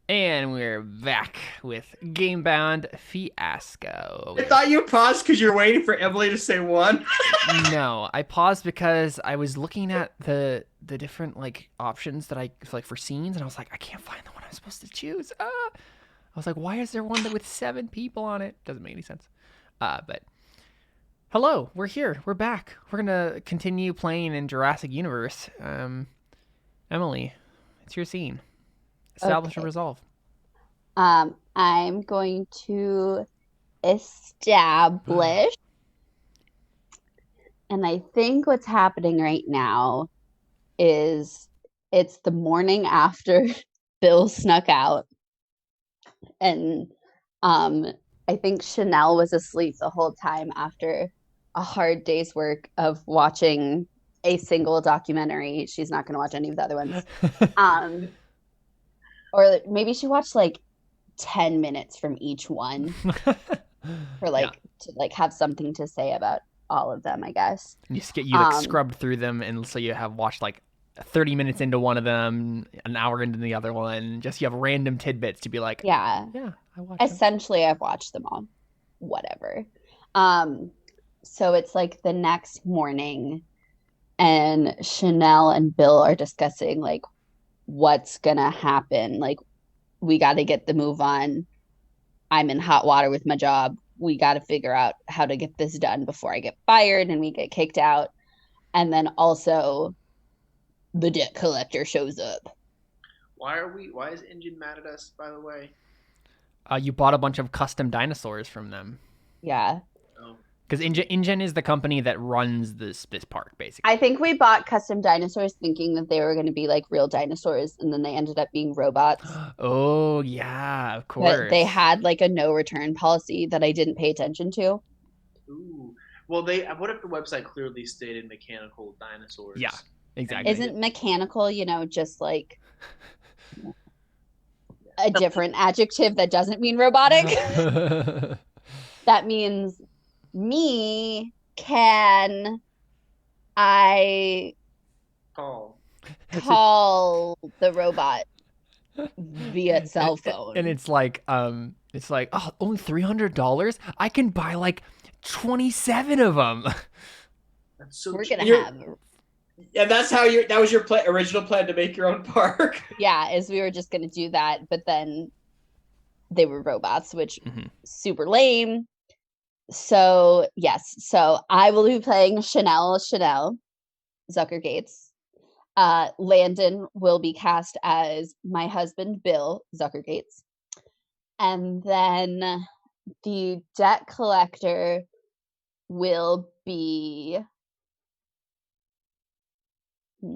And we're back with Gamebound Fiasco. I thought you paused because you're waiting for Emily to say one. No, I paused because I was looking at the different like options that I like for scenes, and I was like, I can't find the one I'm supposed to choose. I was like, why is there one that with 7 people on it? Doesn't make any sense. But hello, we're here. We're back. We're gonna continue playing in Jurassic Universe. Emily, it's your scene. Establish and Okay. resolve. I'm going to establish, and I think what's happening right now is it's the morning after Bill snuck out, and um, I think Chanel was asleep the whole time after a hard day's work of watching a single documentary. She's not going to watch any of the other ones. Um, or maybe she watched like 10 minutes from each one for Yeah. to have something to say about all of them, I guess. You like Um scrubbed through them, and so you have watched like 30 minutes into one of them, an hour into the other one. Just you have random tidbits to be like, yeah, yeah, I watched them. essentially I've watched them all. Whatever. Um so it's like the next morning and Chanel and Bill are discussing like what's gonna happen. Like we got to get the move on. I'm in hot water with my job. We got to figure out how to get this done before I get fired and we get kicked out. And then also the debt collector shows up. Why is Engine mad at us, by the way? You bought a bunch of custom dinosaurs from them Yeah. Oh. because InGen is the company that runs this park basically. I think we bought custom dinosaurs thinking that they were going to be like real dinosaurs, and then they ended up being robots. Oh yeah, of But course. they had like a no return policy that I didn't pay attention to. Ooh. Well, what if the website clearly stated mechanical dinosaurs? Yeah, And exactly. Isn't mechanical, just like a different adjective that doesn't mean robotic? That means me can I call. call the robot via cell phone. And it's like oh, only $300. I can buy like 27 of them. That's so We're cheap. gonna have And that's how that was your original plan to make your own park. yeah, is we were just gonna do that, but then they were robots, which super lame. So yes, so I will be playing Chanel Zucker Gates. Landon will be cast as my husband Bill Zucker Gates, and then the debt collector will be I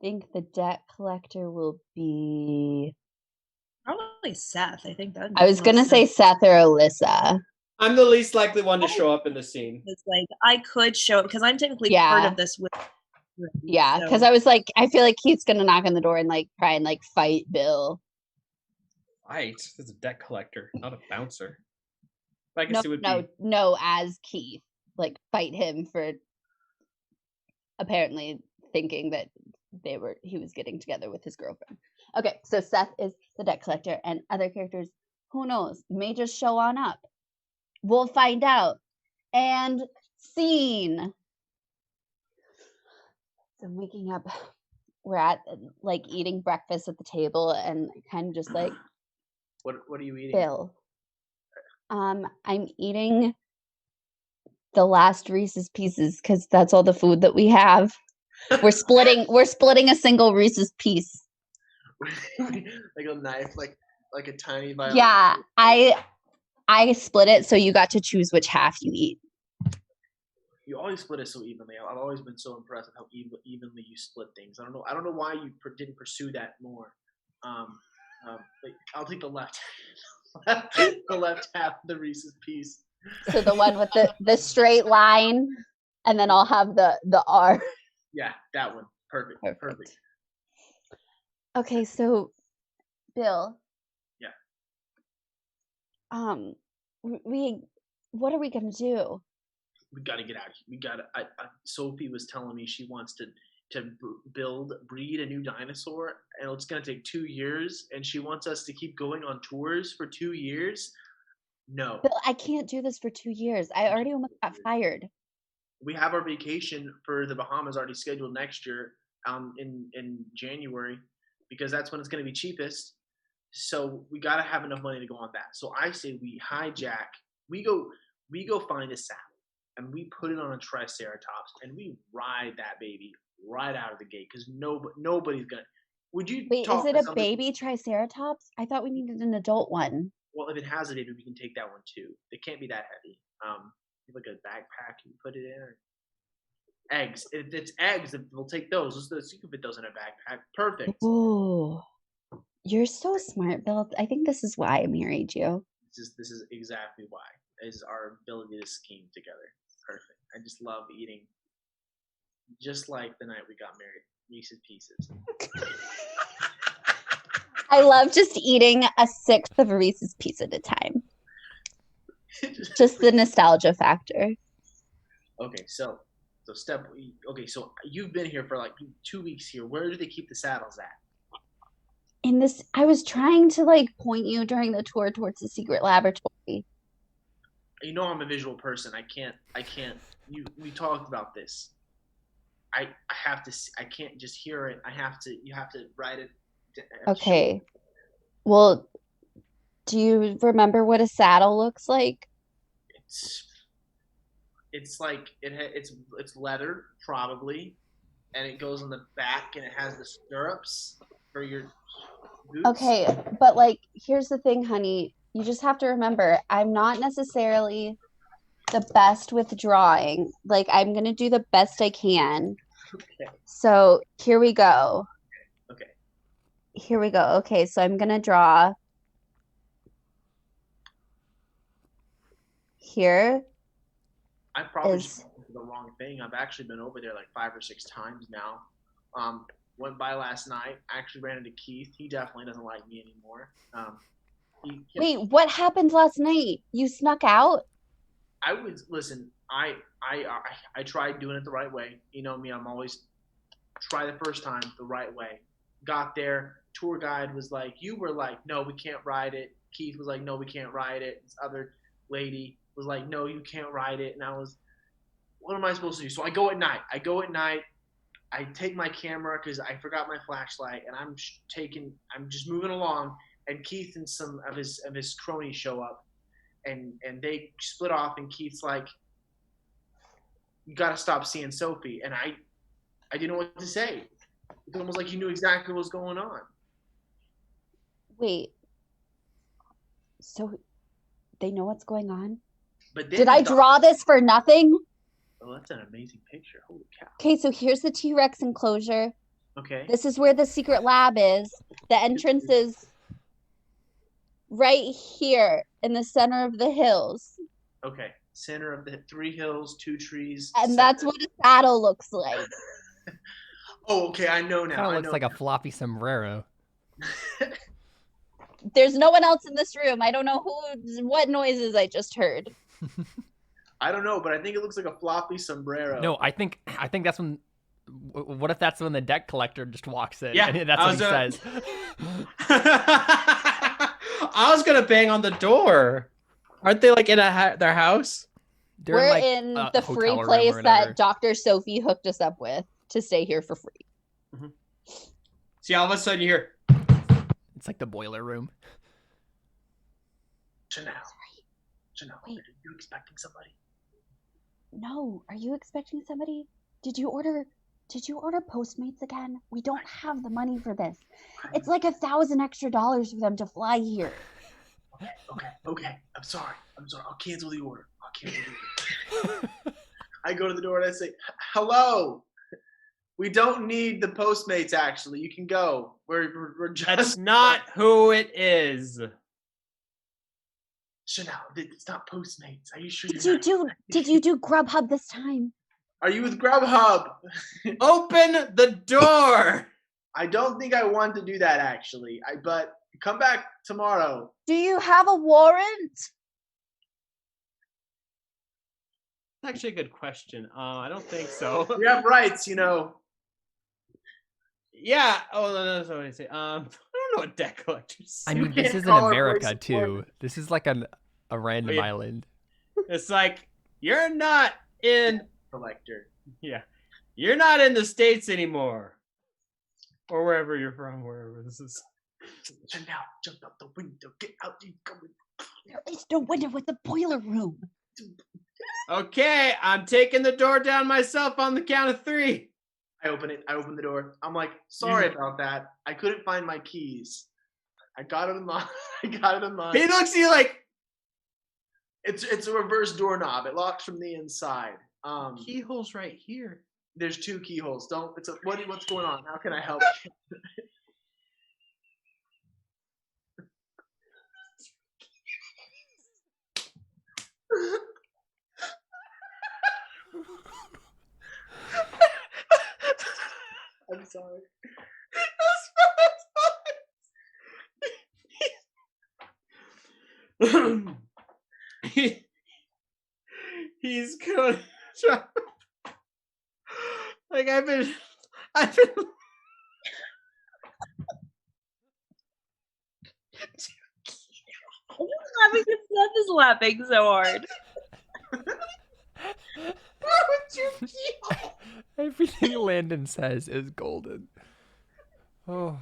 think the debt collector will be Probably Seth. I think that. I was gonna say Seth or Alyssa. I'm the least likely one to show up in the scene. It's like I could show up because I'm technically part of this. Yeah, because I was like, I feel like he's gonna knock on the door and like try and like fight Bill. Fight? This is a debt collector, not a bouncer. I guess No, as Keith, like fight him for apparently thinking that he was getting together with his girlfriend. Okay, so Seth is the debt collector, and other characters, who knows, may just show on up. We'll find out. And scene. So I'm waking up. We're at like eating breakfast at the table, and kind of just like, what are you eating? Bill. I'm eating the last Reese's Pieces because that's all the food that we have. We're splitting a single Reese's piece. Like a knife, like a tiny violin. Yeah, I split it so you got to choose which half you eat. You always split it so evenly. I've always been so impressed with how evenly you split things. I don't know why you didn't pursue that more. I'll take the left, the left half of the Reese's piece. So the one with the straight line, and then I'll have the R. Yeah, that one. Perfect. Okay, so Bill. Yeah. What are we gonna do? We got to get out of here. Sophie was telling me she wants to to breed a new dinosaur, and it's going to take 2 years, and she wants us to keep going on tours for 2 years. No. Bill, I can't do this for 2 years. I already almost got fired. We have our vacation for the Bahamas already scheduled next year, in January, because that's when it's going to be cheapest. So we got to have enough money to go on that. So I say we go find a saddle, and we put it on a Triceratops, and we ride that baby right out of the gate, because nobody's gonna. Would you Wait, talk is it to a somebody? baby Triceratops? I thought we needed an adult one. Well, if it has a baby, we can take that one too. It can't be that heavy. Like a backpack, you put it in. Or eggs. If it's eggs, we'll take those. You can fit those in a backpack. Perfect. Oh, you're so smart, Bill. I think this is why I married you. This is exactly why. Is our ability to scheme together. Perfect. I just love eating. Just like the night we got married, Reese's Pieces. I love just eating a sixth of a Reese's piece at a time. Just the nostalgia factor. Okay, so you've been here for like 2 weeks here. Where do they keep the saddles at? In this, I was trying to like point you during the tour towards the secret laboratory. You know I'm a visual person. I can't. We talked about this. I have to. I can't just hear it. You have to write it. Okay. Well, do you remember what a saddle looks like? It's like it's leather probably, and it goes on the back, and it has the stirrups for your boots. Okay, but like here's the thing, honey. You just have to remember, I'm not necessarily the best with drawing. Like I'm gonna do the best I can. Okay. So here we go. Okay. Here we go. Okay, so I'm gonna draw here. I probably did the wrong thing. I've actually been over there like 5 or 6 times now. Went by last night. I actually ran into Keith. He definitely doesn't like me anymore. Wait, what happened last night? You snuck out? Listen. I tried doing it the right way. You know me. I'm always try the first time the right way. Got there. Tour guide was like, you were like, no, we can't ride it. Keith was like, no, we can't ride it. This other lady was like, no, you can't ride it. And I was, what am I supposed to do? So I go at night. I take my camera because I forgot my flashlight, and I'm just moving along. And Keith and some of his cronies show up, and they split off. And Keith's like, you got to stop seeing Sophie. And I didn't know what to say. It's almost like he knew exactly what was going on. Wait. So they know what's going on? But then did I draw this for nothing? Oh, that's an amazing picture. Holy cow. Okay, so here's the T-Rex enclosure. Okay. This is where the secret lab is. The entrance is right here in the center of the hills. Okay. Center of the 3 hills, 2 trees. And that's what a saddle looks like. Oh, okay. I know now. Kind of looks like a floppy sombrero. There's no one else in this room. I don't know what noises I just heard. I don't know, but I think it looks like a floppy sombrero. No, I think that's when. What if that's when the deck collector just walks in? Yeah, and that's what he says. I was gonna bang on the door. Aren't they like in their house? We're like, in the free place that Dr. Sophie hooked us up with to stay here for free. Mm-hmm. See, all of a sudden you hear. It's like the boiler room. Chanel, wait. are you expecting somebody? No, are you expecting somebody? Did you order Postmates again? We don't have the money for this. It's like $1,000 extra for them to fly here. Okay. I'm sorry. I'll cancel the order. I go to the door and I say, hello. We don't need the Postmates, actually. You can go. We're just... That's not who it is. Chanel, it's not Postmates. Are you sure? Did you do Grubhub this time? Are you with Grubhub? Open the door. I don't think I want to do that, actually. But come back tomorrow. Do you have a warrant? That's actually a good question. I don't think so. We have rights, you know. Yeah. Oh, no, that's not what I say. I don't know what debt collectors. I You mean, this can't is in call our America place too. employment. This is like a random yeah. island. It's like you're not in. Collector. Yeah, you're not in the States anymore, or wherever you're from. Wherever this is. Jump out! Jump out the window! Get out! You coming? There is no window with the boiler room. Okay, I'm taking the door down myself on the count of 3. I open it. I open the door. I'm like, sorry about that. I couldn't find my keys. I got it in my. I got it in my. He looks at you like It's a reverse doorknob. It locks from the inside. keyhole's right here. There's 2 keyholes. Don't. It's a. What's going on? How can I help? I'm sorry. He's gonna try. Like I've been. I'm laughing because Seth is laughing so hard. Everything Landon says is golden. Oh.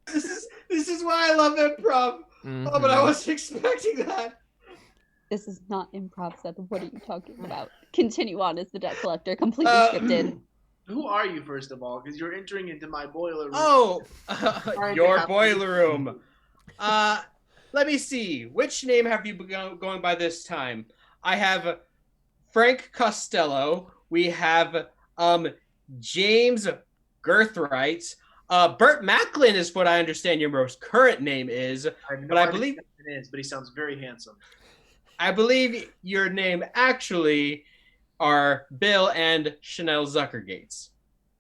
This is why I love improv. Mm-hmm. Oh, but I wasn't expecting that. This is not improv, Seth. What are you talking about? Continue on as the debt collector, completely scripted. Who are you, first of all? Because you're entering into my boiler room. Oh, Trying to your have- boiler room. Let me see. Which name have you been going by this time? I have Frank Costello. We have James Girthright. Burt Macklin is what I understand your most current name is. I believe it is, but he sounds very handsome. I believe your name actually are Bill and Chanel Zuckergates.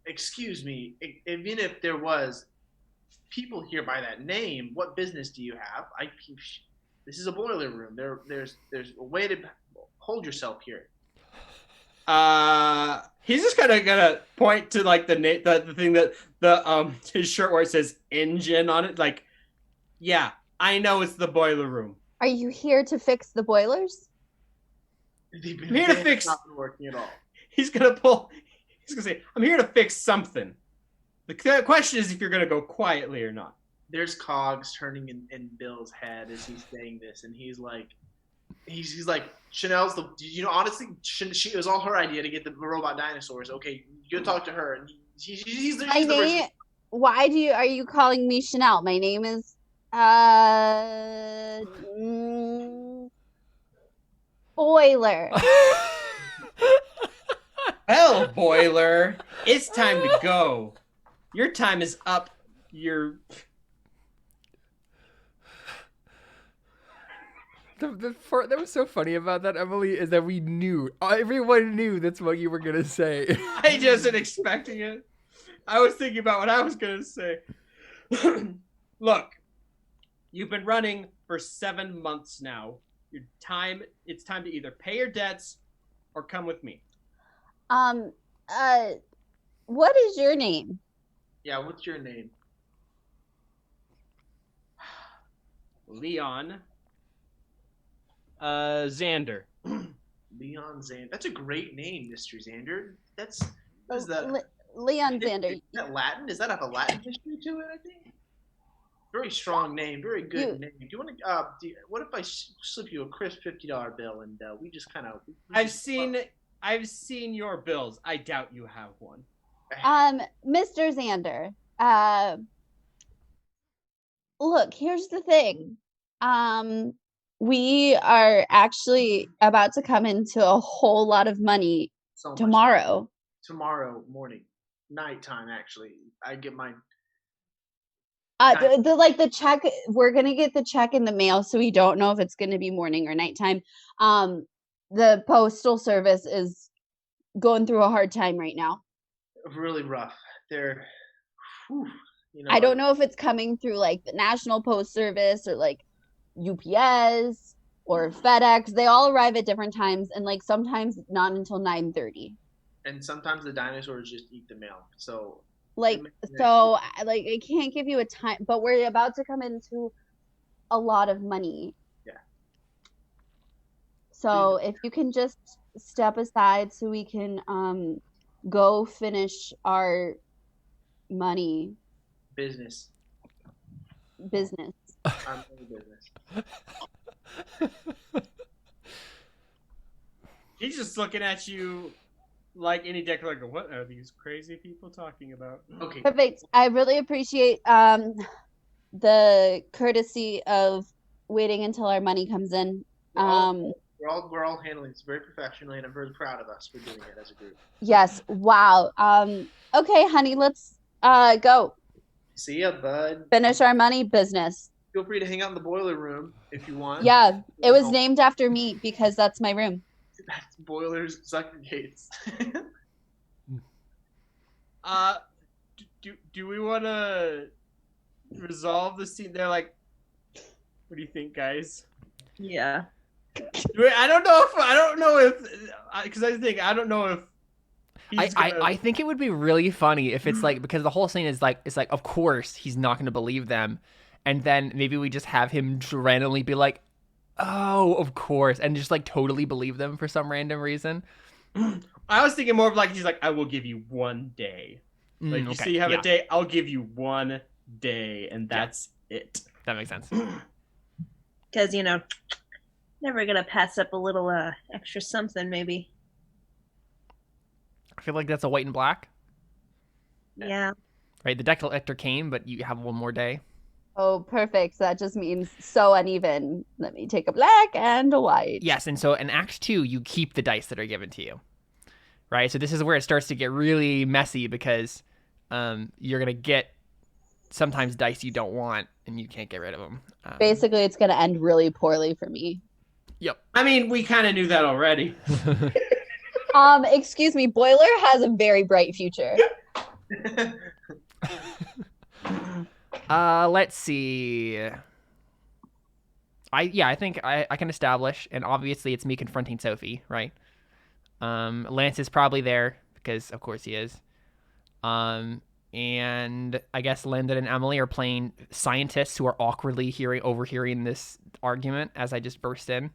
Excuse me, even if there was people here by that name, what business do you have? This is a boiler room. There's a way to hold yourself here. He's just kind of gonna point to like the thing that his shirt where it says engine on it. Like, yeah, I know it's the boiler room. Are you here to fix the boilers? I'm here to fix. Not been working at all. He's gonna say, "I'm here to fix something." The question is if you're gonna go quietly or not. There's cogs turning in Bill's head as he's saying this, and he's like, Chanel's the. Honestly, it was all her idea to get the robot dinosaurs. Okay, you talk to her, and she's the person. Why are you calling me Chanel? My name is Boiler. Well, Boiler, it's time to go. Your time is up. The part that was so funny about that, Emily, is that we knew. Everyone knew that's what you were going to say. I just wasn't expecting it. I was thinking about what I was going to say. Look, you've been running for 7 months now. It's time to either pay your debts or come with me. What is your name? Yeah, what's your name? Leon. Xander. Leon Xander. That's a great name, Mr. Xander. What is that? Leon Xander. Is that Latin? Does that have a Latin history to it, I think? Very strong name. Very good name. Do you want to? What if I slip you a crisp $50 bill and we just kind of? I've seen your bills. I doubt you have one. Mr. Xander. Look, here's the thing. We are actually about to come into a whole lot of money tomorrow. Tomorrow morning, nighttime. Actually, I get mine. The check. We're gonna get the check in the mail, so we don't know if it's gonna be morning or nighttime. The postal service is going through a hard time right now. Really rough. They're. I don't know if it's coming through like the National Post Service or like UPS or FedEx. They all arrive at different times, and like sometimes not until 9:30. And sometimes the dinosaurs just eat the mail. So like so I can't give you a time, but we're about to come into a lot of money. Yeah. So if you can just step aside so we can go finish our money business. I'm in business. He's just looking at you like any deck, like, what are these crazy people talking about? Okay. Perfect. I really appreciate the courtesy of waiting until our money comes in. We're all handling this very professionally, and I'm very proud of us for doing it as a group. Yes. Wow. Okay, honey, let's go See ya, bud. finish our money business. Feel free to hang out in the boiler room if you want. Yeah, it was named after me because that's my room. That's boilers, sucker gates. Do we want to resolve the scene? They're like, what do you think, guys? Yeah. I don't know if because I don't know if I think it would be really funny if it's like, because the whole scene is like, it's like, of course he's not going to believe them, and then maybe we just have him randomly be like, oh, of course, and just like totally believe them for some random reason. I was thinking more of like, he's like, I will give you 1 day. Like, you say you have a day, I'll give you 1 day, and that's it. That makes sense. Because, never gonna pass up a little extra something, maybe. I feel like that's a white and black. Yeah. Right, the deck collector came, but you have 1 more day. Oh, perfect. That just means so uneven. Let me take a black and a white. Yes, and so in Act 2, you keep the dice that are given to you. Right, so this is where it starts to get really messy, because you're going to get sometimes dice you don't want, and you can't get rid of them. Basically, it's going to end really poorly for me. Yep. I mean, we kind of knew that already. Excuse me, Boiler has a very bright future. Let's see. I think I can establish, and obviously it's me confronting Sophie, right? Lance is probably there because of course he is. And I guess Lyndon and Emily are playing scientists who are awkwardly overhearing this argument as I just burst in.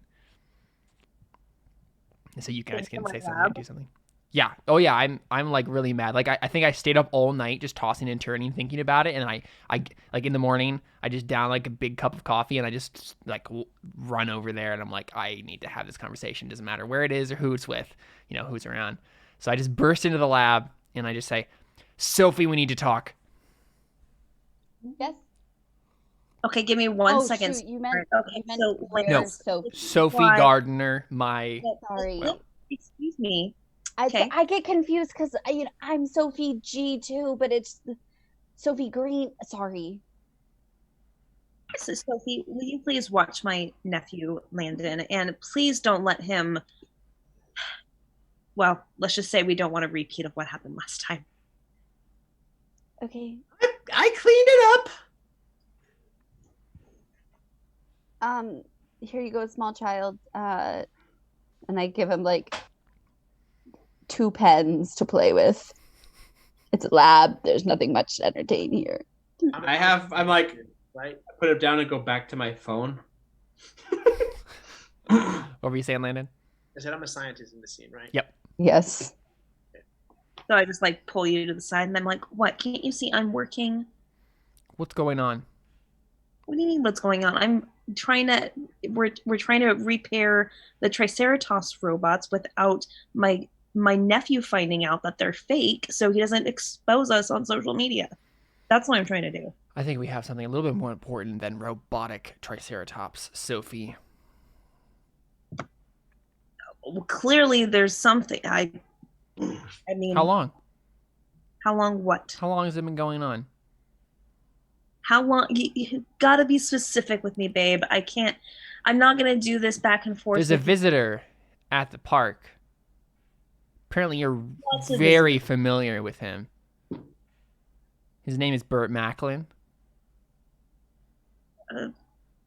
So you guys can say something and do something. Yeah. Oh yeah. I'm like really mad. Like I think I stayed up all night just tossing and turning, thinking about it. And I like in the morning, I just down like a big cup of coffee and I just like run over there and I'm like, I need to have this conversation. Doesn't matter where it is or who it's with, who's around. So I just burst into the lab and I just say, Sophie, we need to talk. Yes. Okay, give me 1 second. Shoot, you meant, okay, No. Sophie Gardner, my... Sorry. Excuse me. I get confused because I'm Sophie G too, but it's Sophie Green. Sorry. So, Sophie, will you please watch my nephew, Landon, and please don't let him... Well, let's just say we don't want a repeat of what happened last time. Okay. I cleaned it up. Here you go, small child. And I give him like 2 pens to play with. It's a lab. There's nothing much to entertain here. I'm like, right? I put it down and go back to my phone. What were you saying, Landon? I said I'm a scientist in the scene, right? Yep. Yes. So I just like pull you to the side and I'm like, what? Can't you see I'm working? What's going on? What do you mean what's going on? I'm trying to we're trying to repair the Triceratops robots without my nephew finding out that they're fake so he doesn't expose us on social media. That's what I'm trying to do. I think we have something a little bit more important than robotic Triceratops, Sophie. Well, clearly there's something. I mean, How long? How long what? How long has it been going on? How long? You gotta be specific with me, babe. I'm not gonna do this back and forth. There's a visitor at the park. Apparently you're What's a very familiar with him. His name is Burt Macklin.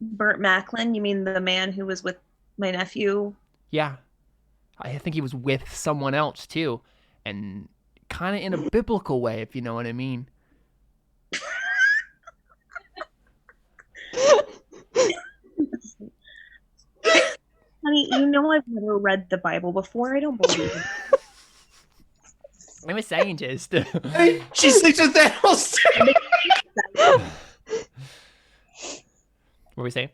Burt Macklin? You mean the man who was with my nephew? Yeah. I think he was with someone else too. And kind of in a biblical way, if you know what I mean. Honey, you know I've never read the Bible before. I don't believe it. I'm a scientist. Hey, she sleeps with animals. What were we saying?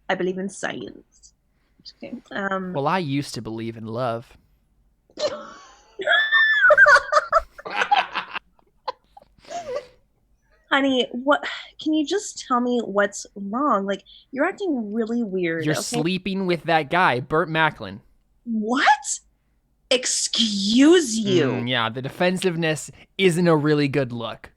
I believe in science. Okay. Well, I used to believe in love. Honey, what? Can you just tell me what's wrong? Like, you're acting really weird. You're okay? sleeping with that guy, Burt Macklin. What? Excuse you. Yeah, the defensiveness isn't a really good look.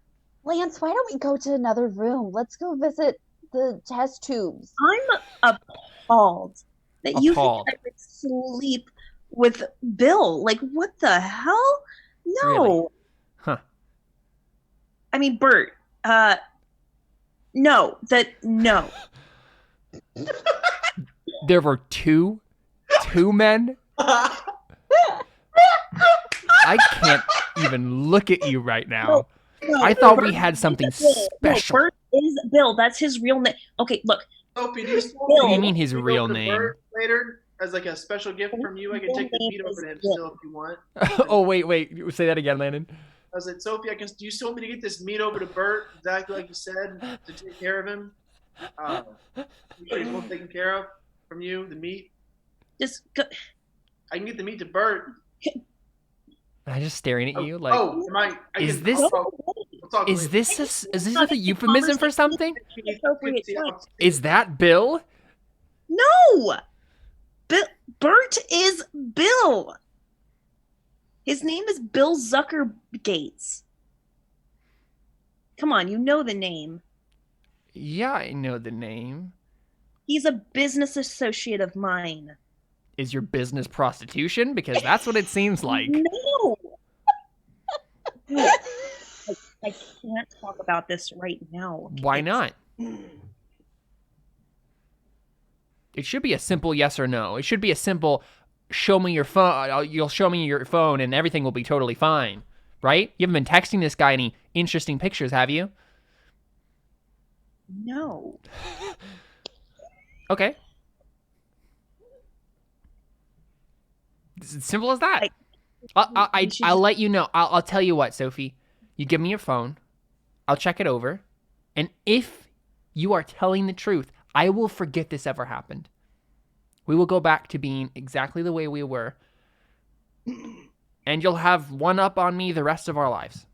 Lance, why don't we go to another room? Let's go visit the test tubes. I'm appalled that you Appalled. think I would sleep with Bill. Like, what the hell? No. Really? Huh. I mean, Bert. No. No. There were two men? I can't even look at you right now. No, I thought Bert we had something is Bill. special. No, Bert is Bill. That's his real name. Okay, look. Sophie, do you still What do you want mean me his to go real to name? Bert later as like a special gift from you? I can take the meat over to him still if you want. Oh, wait. Say that again, Landon. I was like, Sophie, do you still want me to get this meat over to Bert exactly like you said to take care of him? You sure he's well taken care of from you, the meat? Just go. I can get the meat to Bert. I'm just staring at you like. Is this a euphemism for something? Is that Bill? No. Bert is Bill. His name is Bill Zuckergates. Come on, you know the name. Yeah, I know the name. He's a business associate of mine. Is your business prostitution? Because that's what it seems like. No. I can't talk about this right now. Okay? Why not? It should be a simple yes or no. It should be a simple show me your phone. You'll show me your phone and everything will be totally fine. Right? You haven't been texting this guy any interesting pictures, have you? No. Okay. It's as simple as that. I'll let you know. I'll tell you what, Sophie. You give me your phone. I'll check it over. And if you are telling the truth, I will forget this ever happened. We will go back to being exactly the way we were. And you'll have one up on me the rest of our lives.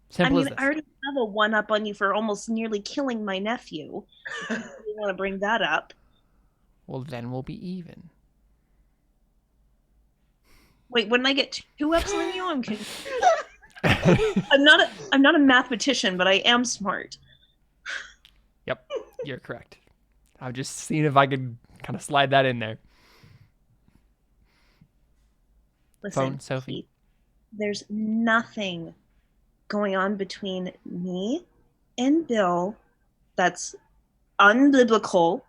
Simple as this. I already have a one up on you for almost nearly killing my nephew. You want to bring that up? Well, then we'll be even. Wait, wouldn't I get two ups on you? I'm confused. I'm not a mathematician, but I am smart. Yep, you're correct. I'm just seeing if I could kind of slide that in there. Listen, Phone, Sophie. Keith, there's nothing going on between me and Bill that's unbiblical.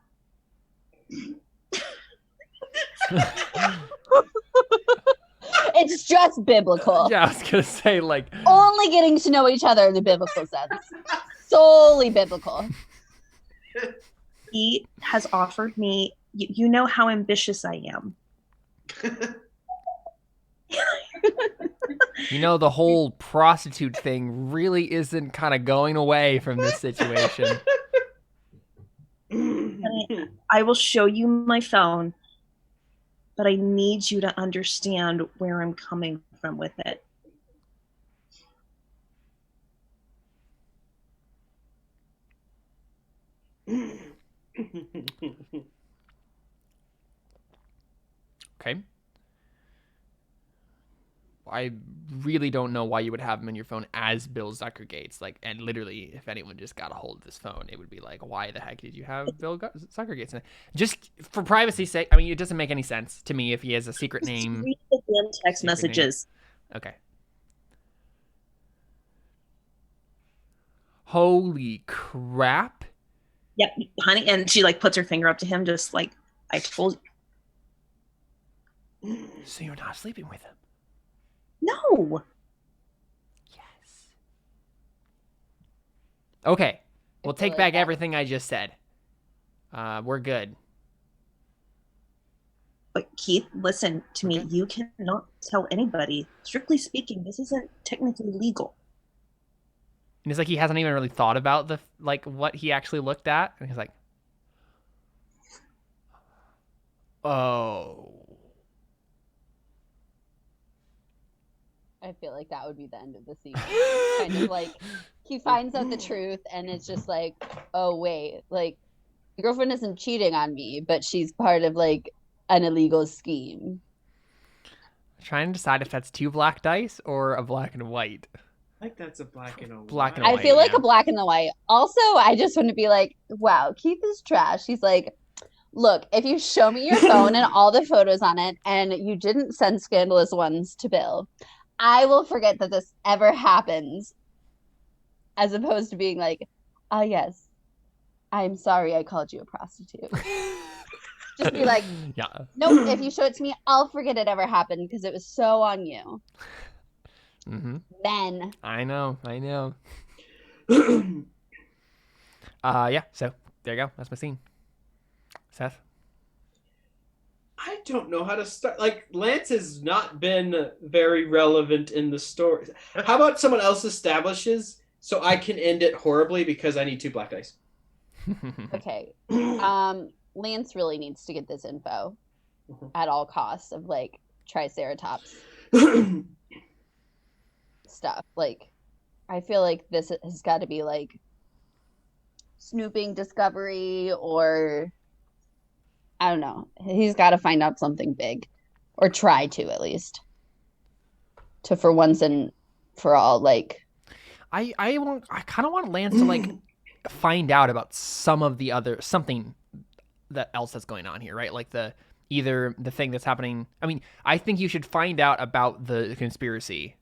It's just biblical. Yeah, I was going to say, like... Only getting to know each other in the biblical sense. Solely biblical. He has offered me, you know how ambitious I am. You know, the whole prostitute thing really isn't kind of going away from this situation. I will show you my phone, but I need you to understand where I'm coming from with it. Okay. I really don't know why you would have him in your phone as Bill Zuckergates. Like, and literally, if anyone just got a hold of this phone, it would be like, why the heck did you have Bill Zuckergates in it? Just for privacy's sake. I mean, it doesn't make any sense to me if he has a secret name. Read the damn text messages. Okay. Holy crap. Yep, honey. And she like puts her finger up to him, just like, I told you. So you're not sleeping with him? No. Yes. Okay. We'll take back everything I just said. We're good. But Keith, listen to me. Okay. You cannot tell anybody. Strictly speaking, this isn't technically legal. And it's like he hasn't even really thought about the what he actually looked at, and he's like, "Oh, I feel like that would be the end of the scene. Kind of like he finds out the truth and it's just like, oh wait, like your girlfriend isn't cheating on me, but she's part of like an illegal scheme. trying to decide if that's two black dice or a black and white." I think that's a black and a Black and I white, feel like yeah. a black and the white. Also, I just want to be like, wow, Keith is trash. He's like, look, if you show me your phone and all the photos on it and you didn't send scandalous ones to Bill, I will forget that this ever happens. As opposed to being like, oh yes, I'm sorry I called you a prostitute. Just be like, Yeah. nope, if you show it to me, I'll forget it ever happened because it was so on you. Mm-hmm. Men. I know. Yeah. So there you go. That's my scene. Seth. I don't know how to start. Like, Lance has not been very relevant in the story. How about someone else establishes so I can end it horribly because I need two black dice? Okay. Lance really needs to get this info at all costs of like Triceratops stuff. Like, I feel like this has got to be like snooping discovery, or I don't know. He's got to find out something big, or try to at least, to for once and for all like. I kind of want Lance to like find out about something that else that's going on here, right? Like either the thing that's happening. I mean, I think you should find out about the conspiracy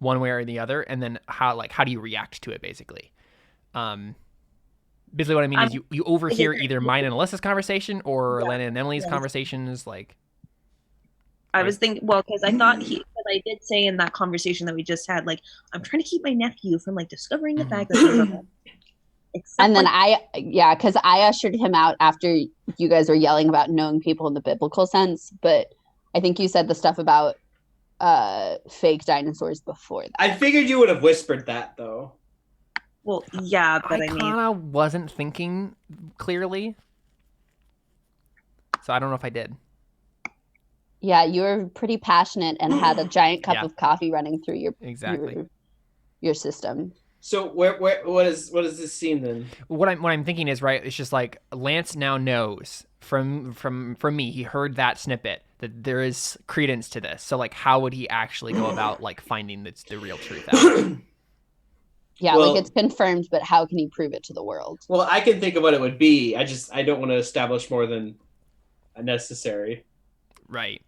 one way or the other, and then how do you react to it, basically. Basically what I mean is you overhear either mine and Alyssa's conversation or Elena and Emily's conversations, like. I was thinking, well, because I thought I did say in that conversation that we just had, like, I'm trying to keep my nephew from like discovering the fact that he's a and then because I ushered him out after you guys were yelling about knowing people in the biblical sense, but I think you said the stuff about fake dinosaurs before that. I figured you would have whispered that, though. Well, yeah, but I kind of wasn't thinking clearly, so I don't know if I did. Yeah, you were pretty passionate and had a giant cup Yeah. of coffee running through your system. So what is this scene then? What I'm thinking is, right, it's just like Lance now knows from me, he heard that snippet that there is credence to this. So like, how would he actually go about like finding the real truth out? Yeah, Well, like it's confirmed, but how can he prove it to the world? Well, I can think of what it would be. I don't want to establish more than necessary. Right.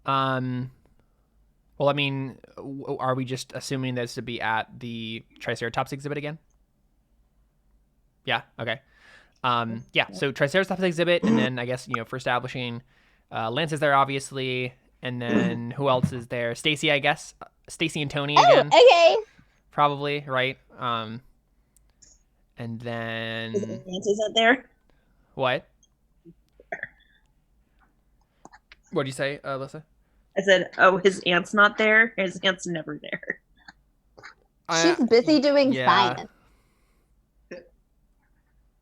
Well, I mean, are we just assuming this to be at the Triceratops exhibit again? Yeah. Okay. Yeah. So Triceratops exhibit, and then I guess for establishing, Lance is there obviously, and then who else is there? Stacy, I guess. Stacy and Tony again. Okay. Probably, right? And then Lance isn't there. what? What do you say, Alyssa? I said, "Oh, his aunt's not there. His aunt's never there." She's busy doing science.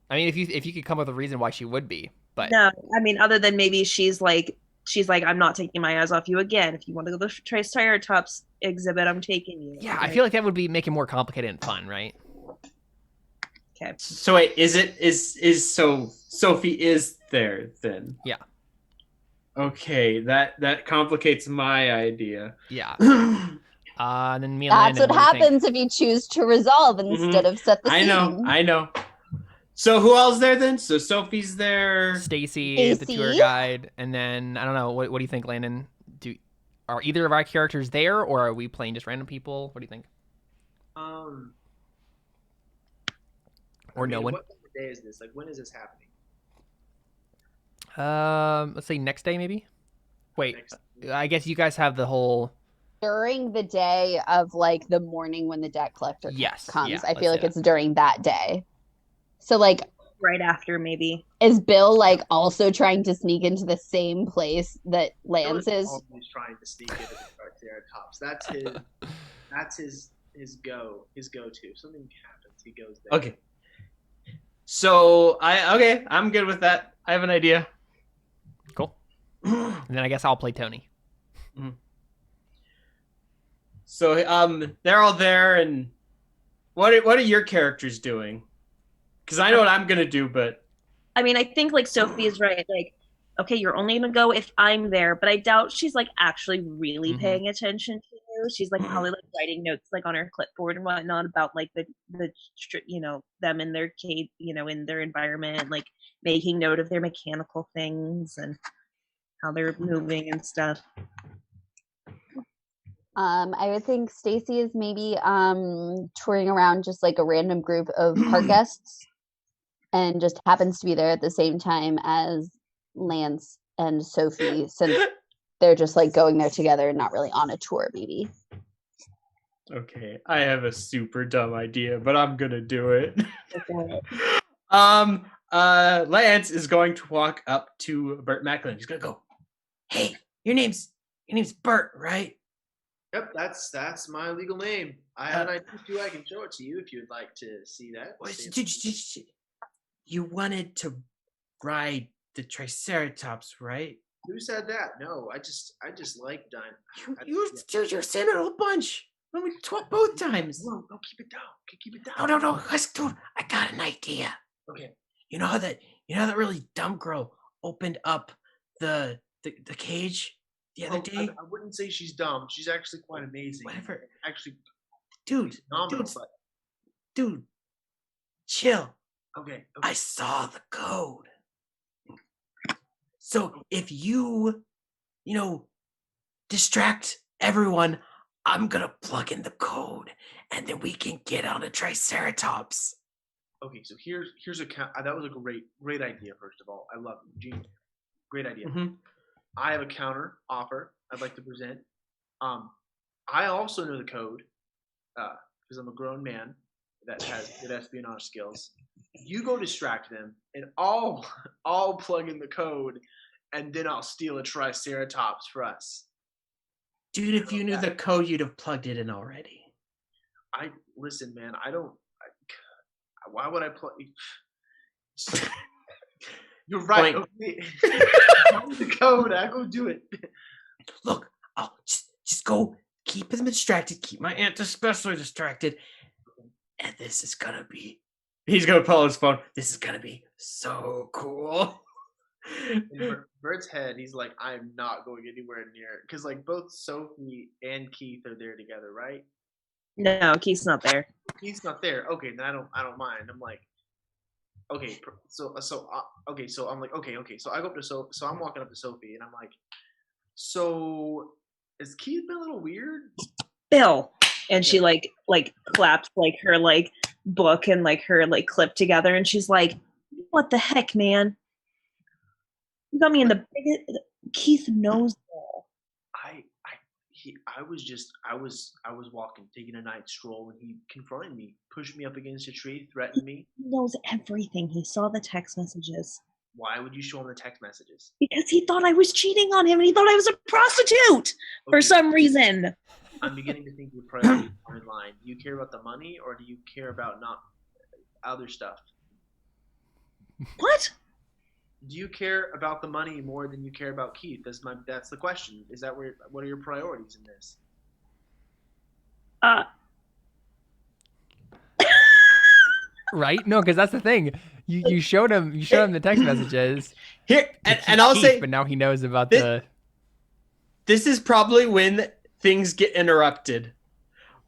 I mean, if you could come up with a reason why she would be, but No, I mean, other than maybe she's like, I'm not taking my eyes off you again. If you want to go to the Triceratops exhibit, I'm taking you. yeah, I feel like that would be make it more complicated and fun, right? Okay. So wait, so Sophie is there then? Yeah. Okay, that complicates my idea. Yeah. And then me and That's Landon, what do you think? happens if you choose to resolve instead of set the scene. I know. So who else there then? So Sophie's there. Stacy, the tour guide, and then I don't know. What do you think, Landon? Are either of our characters there, or are we playing just random people? What do you think? Or no one? What day is this? Like, when is this happening? Let's say next day, maybe. Wait, I guess you guys have the whole. During the day of like the morning when the debt collector Yes, comes. yeah, I feel let's like say it's during that day. So like right after, maybe. Is Bill like also trying to sneak into the same place that Lance Bill is? always trying to sneak into the Triceratops. That's his go-to. If something happens, he goes there. Okay. So I'm good with that. I have an idea. Cool. And then I guess I'll play Tony. So they're all there, and what are your characters doing? Because I know what I'm gonna do, but I mean, I think like Sophie is right. Like, okay, you're only gonna go if I'm there, but I doubt she's like actually really paying attention to you. She's like probably like writing notes like on her clipboard and whatnot about like the them in their cave, in their environment, like making note of their mechanical things and how they're moving and stuff. I would think Stacy is maybe touring around just like a random group of park guests and just happens to be there at the same time as Lance and Sophie, since they're just like going there together and not really on a tour, maybe. okay, I have a super dumb idea, but I'm gonna do it. Lance is going to walk up to Burt Macklin. He's gonna go, "Hey, your name's Burt, right?" Yep, that's my legal name. I have an idea too. I can show it to you if you'd like to see that. You wanted to ride the Triceratops, right? Who said that? No, I just like dying. You're saying it a whole bunch. When we talked both times. No, keep it down. Keep it down. No. Dude, I got an idea. Okay. You know that really dumb girl opened up the cage the other day? I wouldn't say she's dumb. She's actually quite amazing. Whatever. Actually, Dude, chill. Okay. I saw the code. So if you distract everyone, I'm gonna plug in the code, and then we can get on a Triceratops. Okay, so here's a that was a great idea. First of all, I love it. Genius. Great idea. I have a counter offer I'd like to present. I also know the code because I'm a grown man that has good espionage skills. You go distract them, and I'll plug in the code, and then I'll steal a Triceratops for us. Dude, if you knew the code, you'd have plugged it in already. Listen, man. Why would I plug? You're right. Okay. The code. I go do it. Look, I'll just go keep them distracted. Keep my aunt especially distracted, and this is gonna be. He's gonna pull his phone. This is gonna be so cool. In Bert's head, he's like, I am not going anywhere near, because like both Sophie and Keith are there together, right? No, Keith's not there. Keith's not there. Okay, then I don't mind. I'm like, okay, so I'm like, okay, so I go up to so I'm walking up to Sophie, and I'm like, so has Keith been a little weird? Bill, and she like claps like her like book and like her like clip together, and she's like, what the heck, man? You got me in the biggest. Keith knows all. I was walking, taking a night stroll, and he confronted me, pushed me up against a tree, threatened me. He knows everything. He saw the text messages. Why would you show him the text messages? Because he thought I was cheating on him, and he thought I was a prostitute for some reason. I'm beginning to think your priorities are in line. Do you care about the money, or do you care about not other stuff? What? Do you care about the money more than you care about Keith? That's the question. Is that what are your priorities in this? Right? No, because that's the thing. You showed him the text messages. Here, and I'll say, but now he knows about the. This is probably when things get interrupted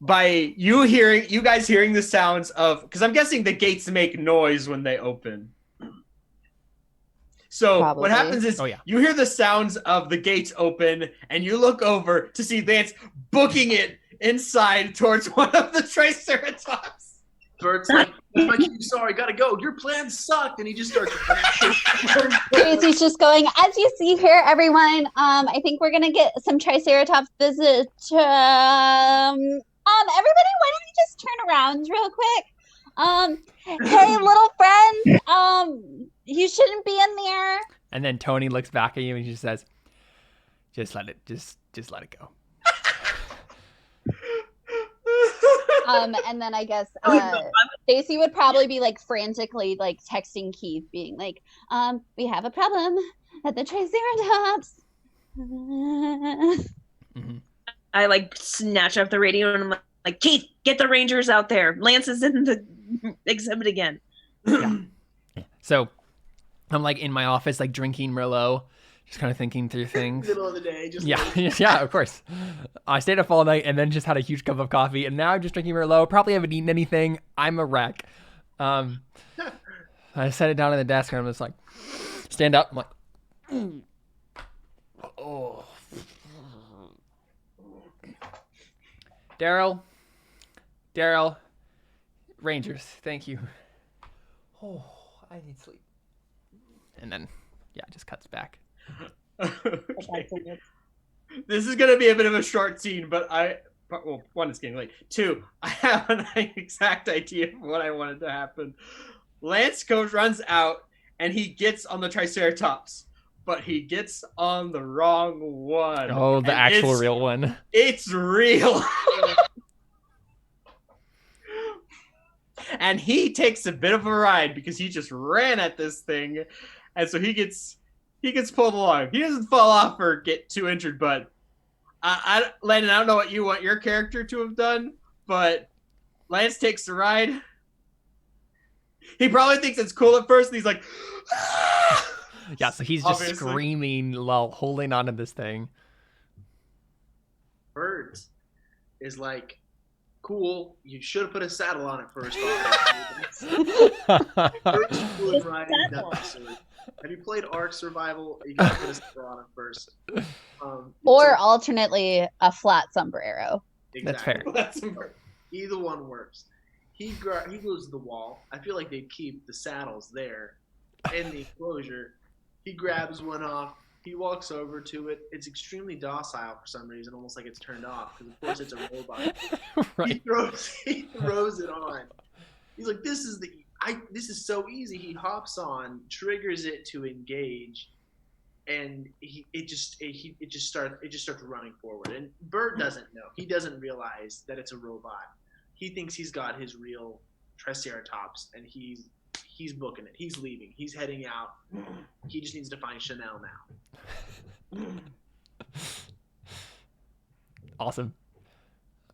by you guys hearing the sounds of, because I'm guessing the gates make noise when they open. So Probably. What happens is you hear the sounds of the gates open, and you look over to see Lance booking it inside towards one of the Triceratops. Bert's like, sorry, gotta go. Your plan sucked, and he just starts. Casey's just going, as you see here, everyone. I think we're gonna get some Triceratops visit. Everybody, why don't you just turn around real quick? Hey, little friends, you shouldn't be in there. And then Tony looks back at you and she says, just let it go. And then I guess Stacy would probably be like frantically like texting Keith, being like, we have a problem at the Triceratops. Mm-hmm. I like snatch up the radio and I'm like, Keith, get the Rangers out there. Lance is in the exhibit again. Yeah. So I'm like in my office, like drinking Merlot, just kind of thinking through things. Middle of the day, just Yeah, like, yeah, of course. I stayed up all night and then just had a huge cup of coffee, and now I'm just drinking Merlot. Probably haven't eaten anything. I'm a wreck. I set it down on the desk and I'm just like, stand up. I'm like, oh. Daryl, Rangers, thank you. Oh, I need sleep. And then, yeah, it just cuts back. Okay. This is gonna be a bit of a short scene, but one, it's getting late. Two, I have an exact idea of what I wanted to happen. Lance runs out and he gets on the Triceratops, but he gets on the wrong one. Oh, the And actual real one. It's real. And he takes a bit of a ride because he just ran at this thing, and so he gets pulled along. He doesn't fall off or get too injured, but Landon, I don't know what you want your character to have done, but Lance takes the ride. He probably thinks it's cool at first, and he's like, ah! Yeah, so he's just Obviously. screaming while holding onto this thing. Birds is like, cool. You should have put a saddle on it first. Birds would ride dinosaurs. Have you played Ark Survival? You gotta put a saddle on it first. Or alternately, a flat sombrero. That's fair. That's Either one works. He goes to the wall. I feel like they'd keep the saddles there in the enclosure. He grabs one off. He walks over to it. It's extremely docile for some reason, almost like it's turned off, because of course it's a robot. Right. He throws it on. He's like, this is so easy. He hops on, triggers it to engage, and it just starts running forward. And Bird doesn't know. He doesn't realize that it's a robot. He thinks he's got his real Triceratops, and he's booking it. He's leaving. He's heading out. He just needs to find Chanel now. Awesome.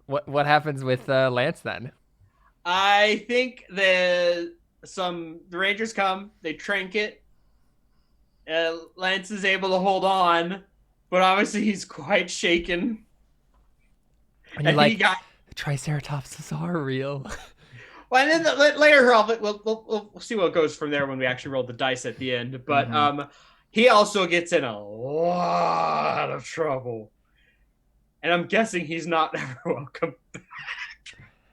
What happens with Lance then? I think the Rangers come, they trank it. Lance is able to hold on, but obviously he's quite shaken. And you're like, the Triceratopses are real. Well, and then later, we'll see what goes from there when we actually roll the dice at the end. But he also gets in a lot of trouble, and I'm guessing he's not ever welcome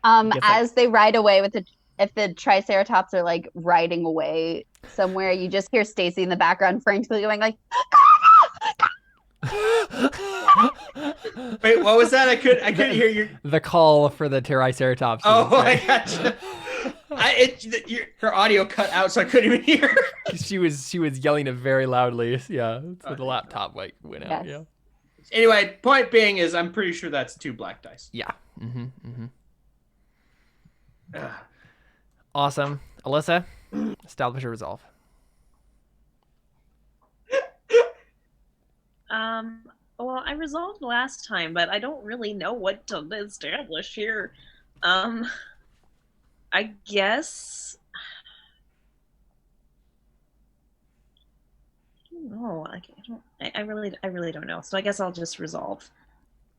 back. As they ride away if the Triceratops are like riding away somewhere, you just hear Stacy in the background frantically going like, Wait, what was that? I couldn't hear you. The call for the Triceratops. Oh, I gotcha. Her audio cut out, so I couldn't even hear. She was yelling it very loudly. Yeah, so the laptop went out. Yes. Yeah. Anyway, point being is, I'm pretty sure that's 2 black dice. Yeah. Awesome, Alyssa. Establish a resolve. Well, I resolved last time, but I don't really know what to establish here. I guess. No, I really don't know. So I guess I'll just resolve.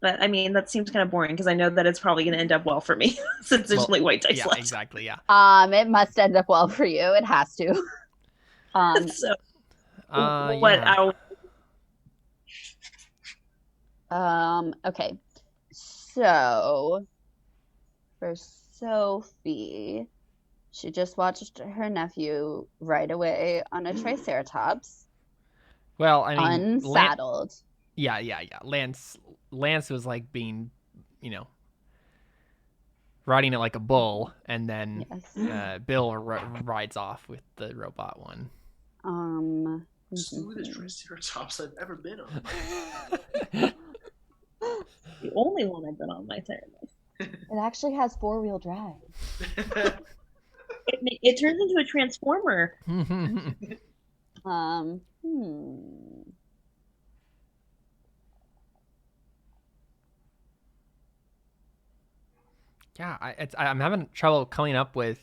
But I mean, that seems kind of boring because I know that it's probably going to end up well for me since there's only white dice left. Exactly. Yeah. it must end up well for you. It has to. So, Yeah. Okay. So for Sophie, she just watched her nephew ride away on a Triceratops, Well, I mean, unsaddled. Yeah. Lance was like being, riding it like a bull, and then Yes. Bill rides off with the robot one. Smoothest Triceratops I've ever been on. The only one I've been on my therapist. It actually has 4-wheel drive. It turns into a transformer. Um, Yeah, I'm having trouble coming up with.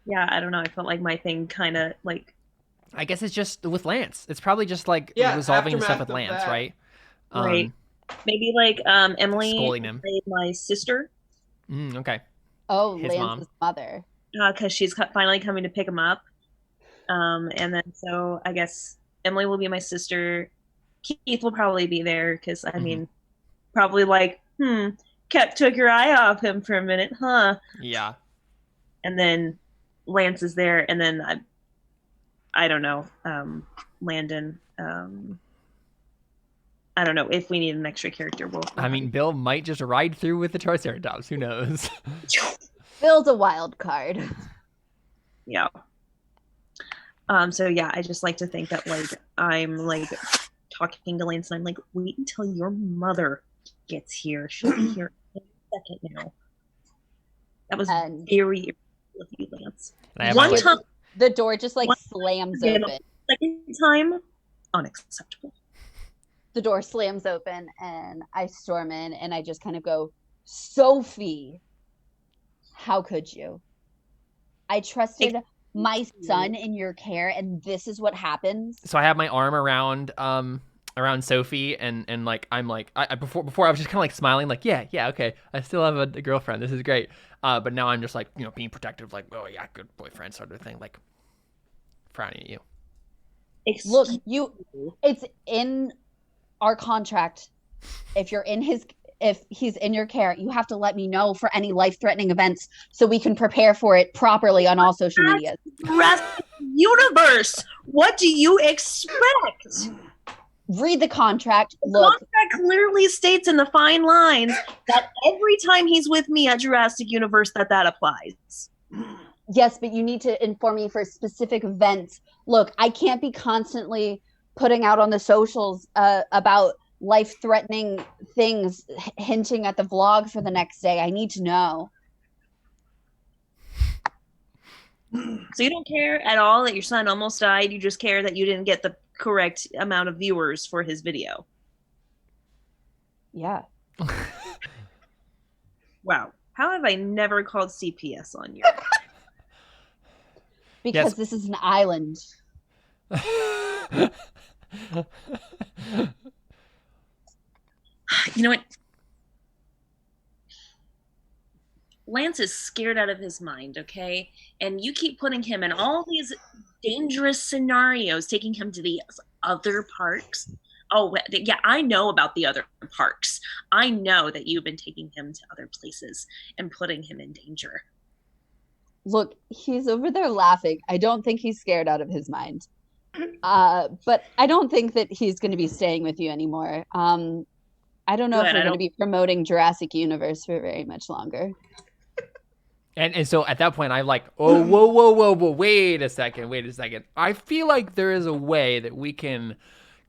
Yeah, I don't know. I felt like my thing kind of like. I guess it's just with Lance. It's probably just like Yeah, resolving the stuff with aftermath of Lance, that. right? Right. Maybe like Emily Scolding him. played my sister Okay. Oh, His Lance's mother. because she's finally coming to pick him up. And then so I guess Emily will be my sister. Keith will probably be there because I mean, probably like, took your eye off him for a minute, huh? Yeah. And then Lance is there, and then I don't know, Landon. I don't know if we need an extra character. I mean, Bill might just ride through with the Triceratops. Who knows? Bill's a wild card. Yeah. So yeah, I just like to think that like I'm like talking to Lance and I'm like, wait until your mother gets here. She'll be here in a second now. That was And- very irritable of you, Lance. And I have One my, time, The door just like One- slams Yeah. open. second time, unacceptable. The door slams open and I storm in and I just kind of go, Sophie, how could you? I trusted my son in your care and this is what happens. So I have my arm around Sophie and like I'm like I before I was just kind of like smiling like yeah okay, I still have a girlfriend, this is great, but now I'm just like, you know, being protective, like, oh yeah, good boyfriend sort of thing, like frowning at you. Look, it's in our contract. If he's in your care, you have to let me know for any life-threatening events so we can prepare for it properly on all social media. Jurassic Universe. What do you expect? Read the contract. The Look, contract clearly states in the fine lines that every time he's with me at Jurassic Universe that applies. yes, but you need to inform me for specific events. Look, I can't be constantly putting out on the socials about life-threatening things, hinting at the vlog for the next day. I need to know. So you don't care at all that your son almost died. You just care that you didn't get the correct amount of viewers for his video. Yeah. Wow. How have I never called CPS on you? Because Yes. this is an island. You know what? Lance is scared out of his mind, okay? And you keep putting him in all these dangerous scenarios, taking him to the other parks. Oh, yeah, I know about the other parks. I know that you've been taking him to other places and putting him in danger. Look, he's over there laughing. I don't think he's scared out of his mind. But I don't think that he's going to be staying with you anymore. I don't know Good, if we're I going to don't- be promoting Jurassic Universe for very much longer. And so at that point, I'm like, oh, whoa, wait a second. I feel like there is a way that we can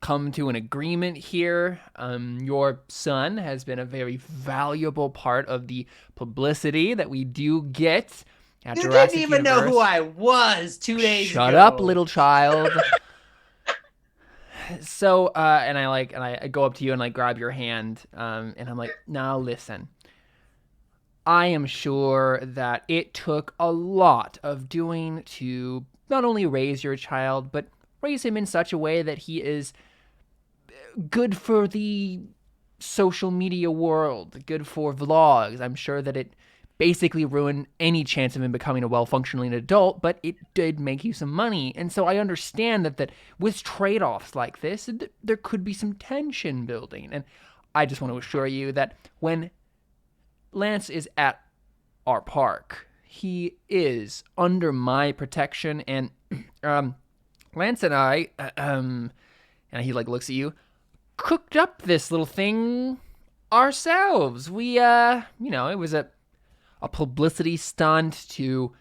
come to an agreement here. Your son has been a very valuable part of the publicity that we do get at You Jurassic didn't even know who Universe. I was 2 days ago. Shut up, little child. So, and I go up to you and like grab your hand, and I'm like, now listen. I am sure that it took a lot of doing to not only raise your child, but raise him in such a way that he is good for the social media world, good for vlogs. I'm sure that it basically ruined any chance of him becoming a well-functioning adult, but it did make you some money. And so I understand that with trade-offs like this, there could be some tension building. And I just want to assure you that when Lance is at our park, he is under my protection, and Lance and I, and he like looks at you, cooked up this little thing ourselves. We, it was a a publicity stunt to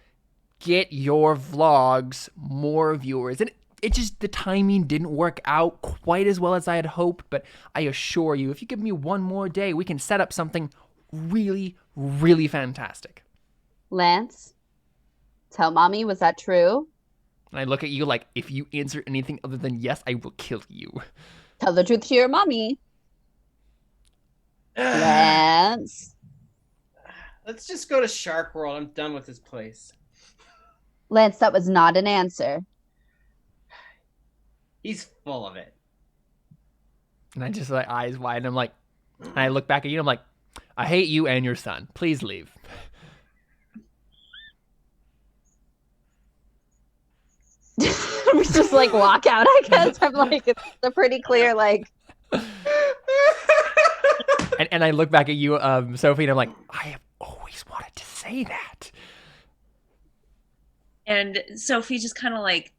get your vlogs more viewers. And it just, the timing didn't work out quite as well as I had hoped, but I assure you, if you give me one more day, we can set up something really, really fantastic. Lance, tell mommy, was that true? And I look at you like, if you answer anything other than yes, I will kill you. Tell the truth to your mommy. Lance. Let's just go to Shark World. I'm done with this place. Lance, that was not an answer. He's full of it. And I just like eyes wide, and I'm like, and I look back at you, and I'm like, I hate you and your son. Please leave. We just like walk out, I guess. I'm like, it's a pretty clear, like. And I look back at you, Sophie, and I'm like, I have always wanted to say that. And Sophie just kind of like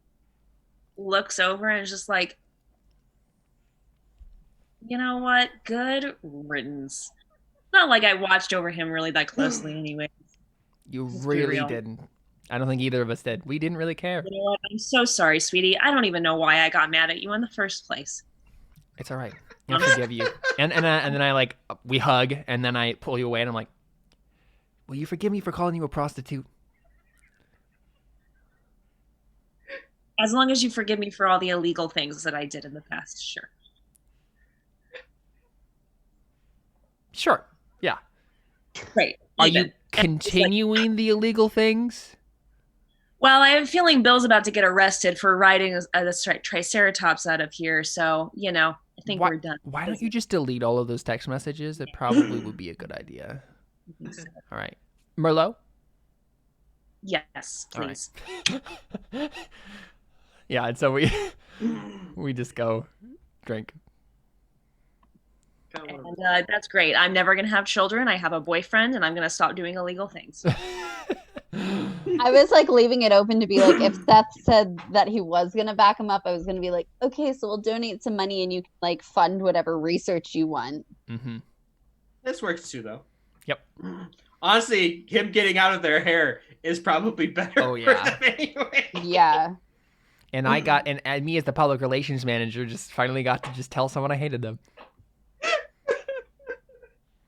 looks over and is just like, you know what? Good riddance. Not like I watched over him really that closely anyway. You Let's be really real. didn't. I don't think either of us did. We didn't really care. You know what? I'm so sorry, sweetie. I don't even know why I got mad at you in the first place. It's all right. I forgive you. And then I like, we hug, and then I pull you away, and I'm like, will you forgive me for calling you a prostitute? As long as you forgive me for all the illegal things that I did in the past, sure. Sure. Yeah. Great. Are even. you continuing the illegal things? Well, I have a feeling Bill's about to get arrested for riding a Triceratops out of here, so, you know, I think we're done. Why don't you just delete all of those text messages? It probably would be a good idea. All right. Merlot? Yes, please. Right. Yeah, and so we just go drink. And that's great. I'm never going to have children. I have a boyfriend, and I'm going to stop doing illegal things. I was like leaving it open to be like, if Seth said that he was going to back him up, I was going to be like, okay, so we'll donate some money and you can like fund whatever research you want. Mm-hmm. This works too, though. Yep. Honestly, him getting out of their hair is probably better. Oh, yeah. For them anyway. Yeah. And I got, and me as the public relations manager just finally got to just tell someone I hated them.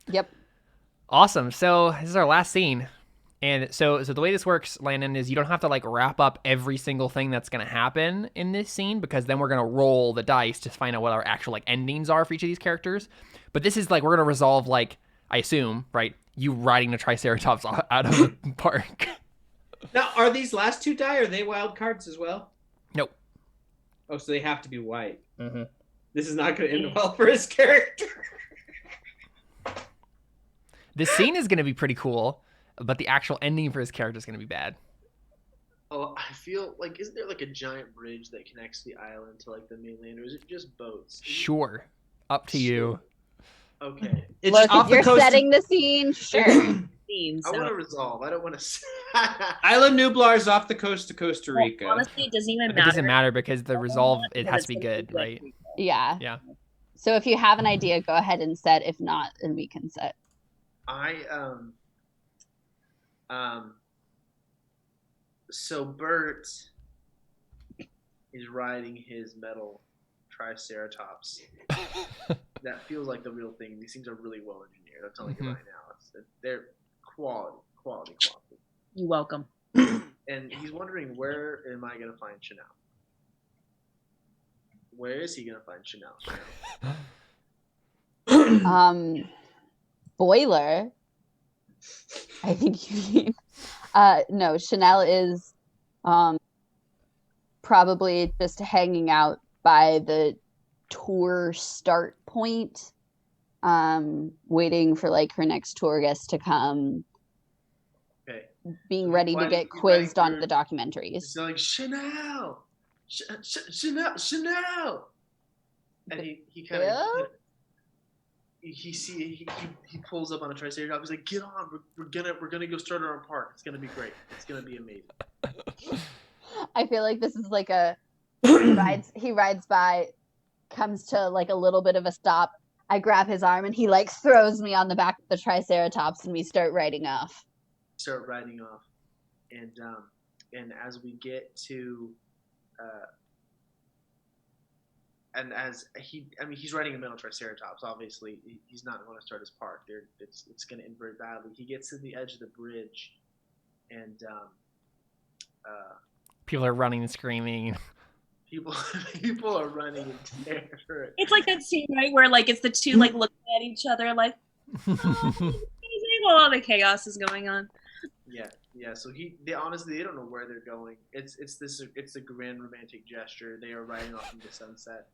Yep. Awesome. So this is our last scene. And so the way this works, Landon, is you don't have to like wrap up every single thing that's going to happen in this scene, because then we're going to roll the dice to find out what our actual like endings are for each of these characters. But this is like, we're going to resolve, like, I assume, right, you riding the Triceratops out of the park. Now, are these last two die? Are they wild cards as well? Nope. Oh, so they have to be white. Mm-hmm. This is not going to end well for his character. This scene is going to be pretty cool, but the actual ending for his character is going to be bad. Oh, I feel like, isn't there like a giant bridge that connects the island to like the mainland, or is it just boats? Sure. Up to you. Okay. It's Look, off if the you're coast setting the scene, sure. Scene, I so. want to resolve. I don't want to. Island Nublar is off the coast of Costa Rica. Well, honestly, it doesn't even It matter. doesn't matter because the resolve, it because has it's to be gonna good, right? Yeah. Yeah. So if you have an idea, go ahead and set. If not, then we can set. So Bert is riding his metal Triceratops. That feels like the real thing. These things are really well engineered. I'm telling you right now. They're quality. You're welcome. And he's wondering, where am I going to find Chanel? Where is he going to find Chanel? Boiler. I think you mean. No, Chanel is probably just hanging out by the tour start point, waiting for like her next tour guest to come, Okay. being ready to Why get did you quizzed write on your- the documentaries. It's like, Chanel! Chanel! And he kind of... Yeah? He pulls up on a Triceratops. He's like, "Get on! We're gonna go start our own park. It's gonna be great. It's gonna be amazing." I feel like this is like he rides by, comes to like a little bit of a stop. I grab his arm and he like throws me on the back of the Triceratops and we start riding off. start riding off, and as we get to, and as he's riding a male triceratops. Obviously, he's not going to start his park. It's going to end very badly. He gets to the edge of the bridge, and People are running and screaming. people are running in terror. It's like that scene, right, where like it's the two like looking at each other, like, oh, amazing. All the chaos is going on. Yeah. So they honestly, they don't know where they're going. It's a grand romantic gesture. They are riding off into sunset.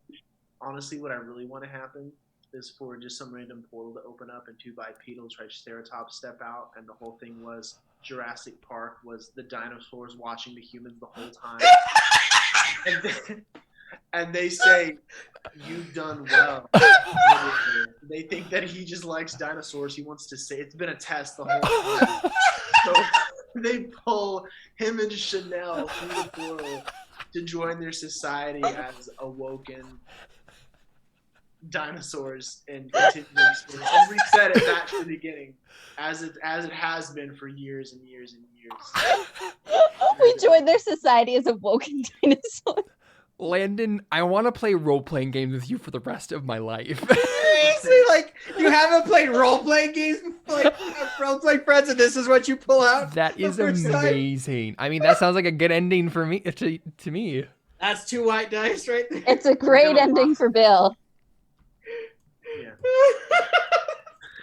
Honestly, what I really want to happen is for just some random portal to open up and two bipedal triceratops step out, and the whole thing was Jurassic Park was the dinosaurs watching the humans the whole time. And they say, "You've done well." They think that he just likes dinosaurs. He wants to say it's been a test the whole time. So they pull him and Chanel through the portal to join their society as awoken dinosaurs and continue to experience and reset it back to the beginning, as it has been for years and years and years. We joined their society as awoken dinosaurs. Landon, I want to play role-playing games with you for the rest of my life. Seriously, like, you haven't played role-playing games before, like, role-playing friends, and this is what you pull out? That is the first time? amazing. I mean, that sounds like a good ending for me to me. That's 2 white dice right there. It's a great ending for Bill. Yeah.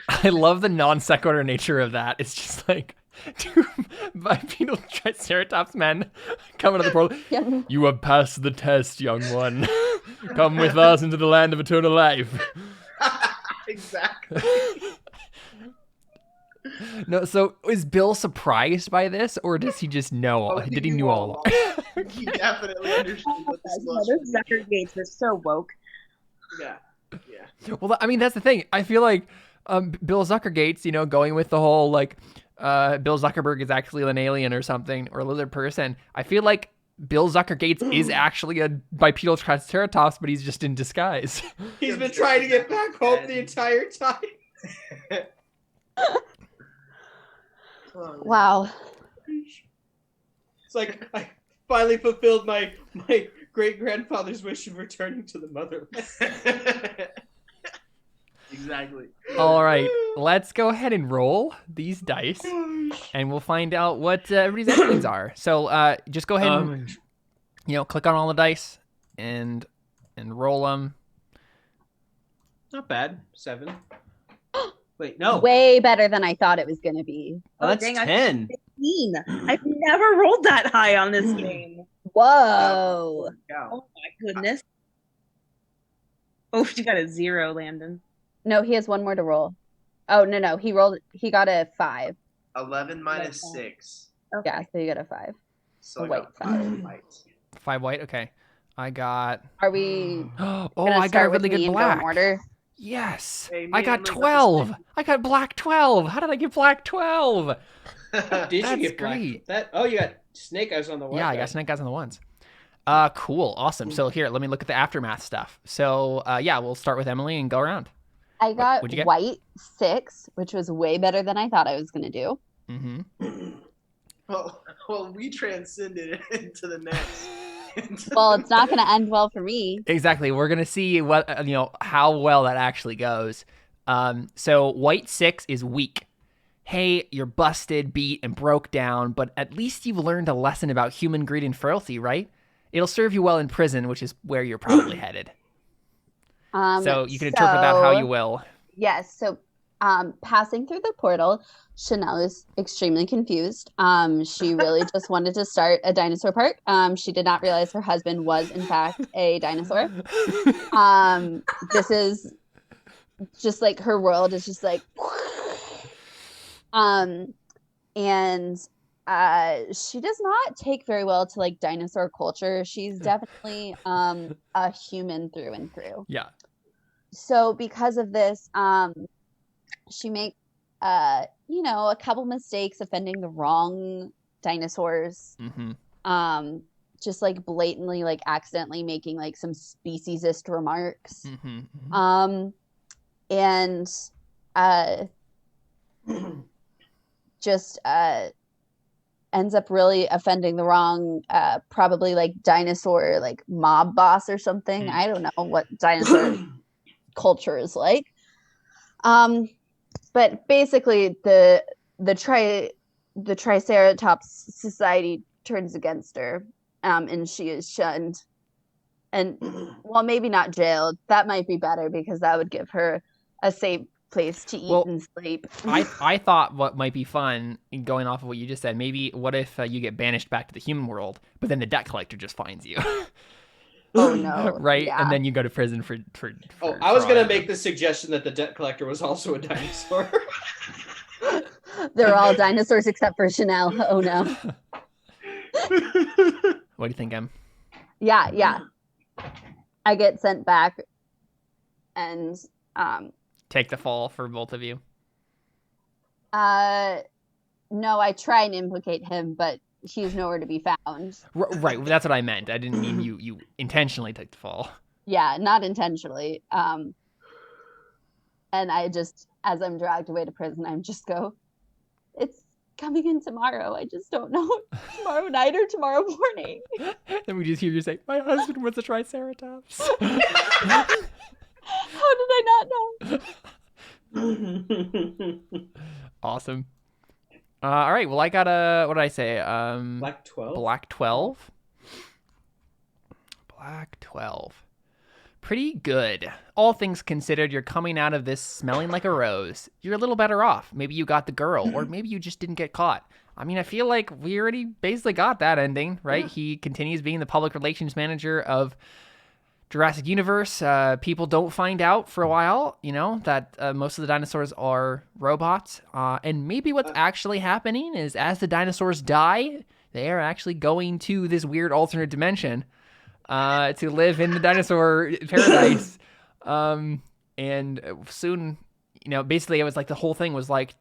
I love the non sequitur nature of that. It's just like two bipedal triceratops men coming to the portal. Yep. You have passed the test, young one. Come with us into the land of eternal life. Exactly. No, so is Bill surprised by this, or does he just know? Oh, Did he knew all along? He definitely understood what this was. Those Zucker Gates are so woke. Yeah. Well, I mean, that's the thing. I feel like Bill Zuckergates, going with the whole, like, Bill Zuckerberg is actually an alien or something, or a lizard person. I feel like Bill Zuckergates is actually a bipedal triceratops, but he's just in disguise. He's been trying to get back home the entire time. Wow. It's like, I finally fulfilled my great-grandfather's wish of returning to the motherland. Exactly. All right, let's go ahead and roll these dice, and we'll find out what everybody's endings are. So just go ahead and click on all the dice and roll them. Not bad. 7. Wait, no. Way better than I thought it was going to be. Oh, that's dang, 10. 15. I've never rolled that high on this game. Whoa. Oh my goodness. Oh, you got a 0, Landon. No, he has one more to roll. Oh, no. He got a 5. 11 minus 6. Okay. Yeah, so you got a 5. So A white 5. 5 white. Okay, I got. Are we Oh, gonna I got a start with really me good and go in black. order? Yes, Hey, me I and got Emily got the 12. same. I got black 12. How did I get black 12? Did you That's get black? great. Oh, you got Snake Eyes on the one. Yeah, I got snake eyes on the ones. Cool, awesome. So here, let me look at the aftermath stuff. So we'll start with Emily and go around. I got what'd you get? white 6, which was way better than I thought I was going to do. Mm-hmm. Well, we transcended it into the next. Well, it's not going to end well for me. Exactly. We're gonna see what how well that actually goes. So white 6 is weak. Hey, you're busted, beat, and broke down, but at least you've learned a lesson about human greed and frailty, right? It'll serve you well in prison, which is where you're probably headed. So you can interpret that how you will. Yes. So passing through the portal, Chanel is extremely confused. She really just wanted to start a dinosaur park. She did not realize her husband was, in fact, a dinosaur. This is just like her world is just like... and she does not take very well to like dinosaur culture. She's definitely a human through and through. Yeah. So because of this, she makes a couple mistakes offending the wrong dinosaurs. Mm-hmm. Just like blatantly like accidentally making like some speciesist remarks. Mm-hmm. And just ends up really offending the wrong, probably like dinosaur like mob boss or something. I don't know what dinosaur culture is like. But basically the Triceratops society turns against her, and she is shunned. And well, maybe not jailed. That might be better because that would give her a safe place to eat and sleep. I thought what might be fun, going off of what you just said, maybe what if you get banished back to the human world, but then the debt collector just finds you. Oh no! Right, yeah. and then you go to prison for I was gonna make the suggestion that the debt collector was also a dinosaur. They're all dinosaurs except for Chanel. Oh no! What do you think, Em? Yeah. I get sent back, and take the fall for both of you. No, I try and implicate him, but he's nowhere to be found. Right, that's what I meant. I didn't mean you intentionally took the fall. Yeah, not intentionally. And I just, as I'm dragged away to prison, I just go, it's coming in tomorrow. I just don't know, tomorrow night or tomorrow morning. Then we just hear you say, my husband was a Triceratops. How did I not know? Awesome. All right. Well, I got a, what did I say? Black 12? Black 12. Black 12. Pretty good. All things considered, you're coming out of this smelling like a rose. You're a little better off. Maybe you got the girl, or maybe you just didn't get caught. I mean, I feel like we already basically got that ending, right? Yeah. He continues being the public relations manager of Jurassic Universe. People don't find out for a while, that most of the dinosaurs are robots. And maybe what's actually happening is as the dinosaurs die, they are actually going to this weird alternate dimension to live in the dinosaur paradise. And soon, basically it was like the whole thing was like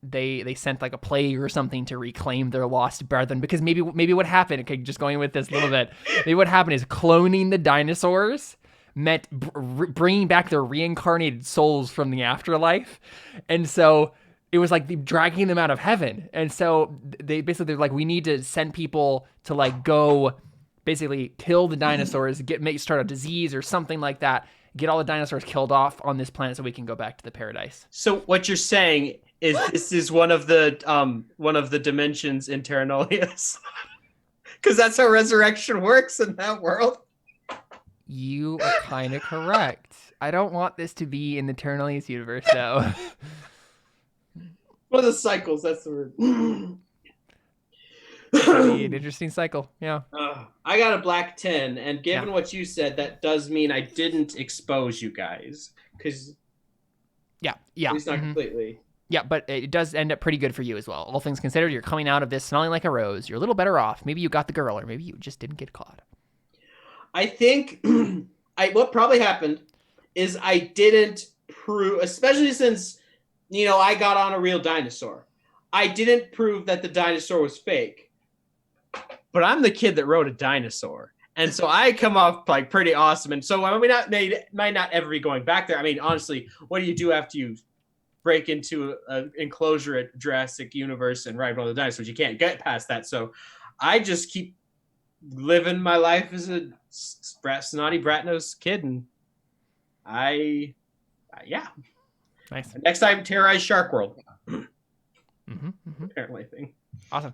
they sent like a plague or something to reclaim their lost brethren, because maybe what happened, okay, just going with this a little bit, maybe what happened is cloning the dinosaurs meant bringing back their reincarnated souls from the afterlife, and so it was like dragging them out of heaven. And so they're like, we need to send people to like go basically kill the dinosaurs, start a disease or something like that, get all the dinosaurs killed off on this planet so we can go back to the paradise. So what you're saying is this is one of the dimensions in Terra Nullius, because that's how resurrection works in that world. You are kind of correct. I don't want this to be in the Terra Nullius universe, though. One of the cycles. That's the word. An interesting cycle. Yeah. I got a black 10, and given what you said, that does mean I didn't expose you guys, because yeah, at least not completely. Yeah, but it does end up pretty good for you as well. All things considered, you're coming out of this smelling like a rose. You're a little better off. Maybe you got the girl, or maybe you just didn't get caught. I think what probably happened is I didn't prove, especially since, I got on a real dinosaur. I didn't prove that the dinosaur was fake. But I'm the kid that rode a dinosaur. And so I come off like pretty awesome. And so I might not ever be going back there. I mean, honestly, what do you do after you break into an enclosure at Jurassic Universe and ride one of the dinosaurs? You can't get past that. So I just keep living my life as a snotty brat-nosed kid. And yeah. Nice. Next time, terrorize Shark World. Apparently thing. Awesome.